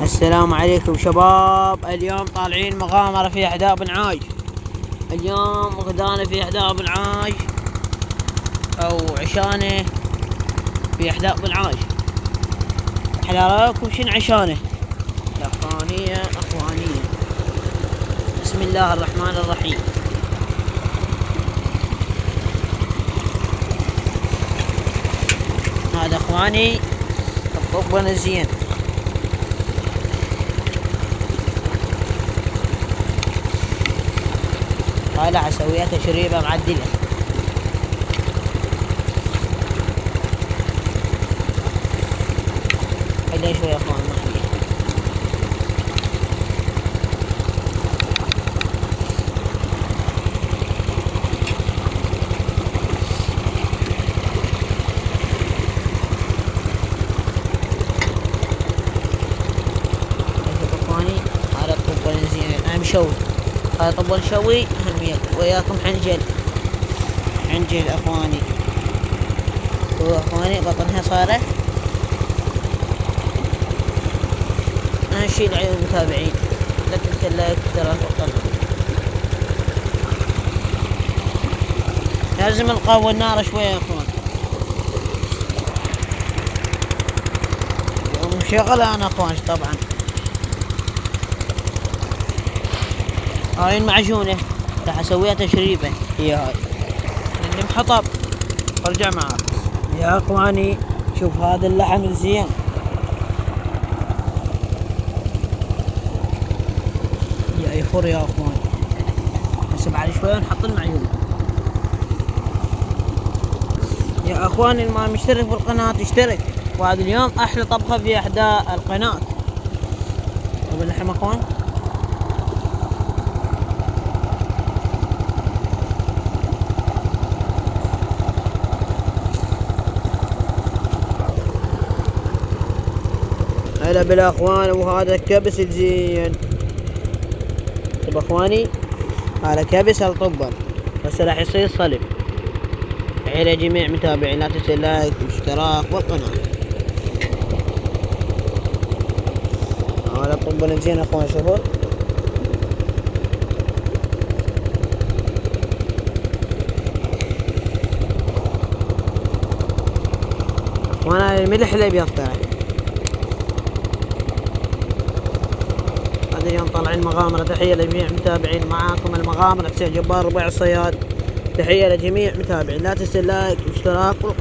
السلام عليكم شباب. اليوم طالعين مغامرة في احداء بن عاج. اليوم غدانا في احداء بن عاج او عشانه في احداء بن عاج. على رايكم شنو عشانه؟ اخوانية. بسم الله الرحمن الرحيم. هذا اخواني الطبن الزين. طالع اسويها تشريبه معدله. خليها شوي يا اخوان محليه. شوف اخواني هذا الطبن الزين. انا مشوي هذا طبل شوي. وياكم حنجل اخواني. هو اخواني بطنها صارت. انا اشيل عيون المتابعين. لا تنسى اللايك والاشتراك والقناة. لازم نقوي النار شوية يا اخوان. ومشغلة انا اخوان طبعا. هاي المعجونة راح اسويها تشريبة. هي هاي اللي محطب. ارجع معاك يا اخواني. شوف هذا اللحم الزين. يا يفر يا اخوان. بس بعد شوية نحط المعجون. يا اخوان اللي ما مشترك بالقناة اشترك. وهذا اليوم احلى طبخة في احداء القناة. وباللحم اخوان. هلا بالاخوان. وهذا كبس الزين. طيب اخواني هذا كبس الطبل بس راح يصير صلب. الى جميع متابعين لا تنسوا اللايك والاشتراك والقناة. هذا الطبل الزين اخوان. شوفوا وانا الملح اللي بيقطع. هذا اليوم طالعين مغامرة. تحية لجميع متابعين. معاكم المغامرة حسين جبار ربيع الصياد. تحية لجميع متابعين لا تنسوا اللايك والاشتراك والقناة.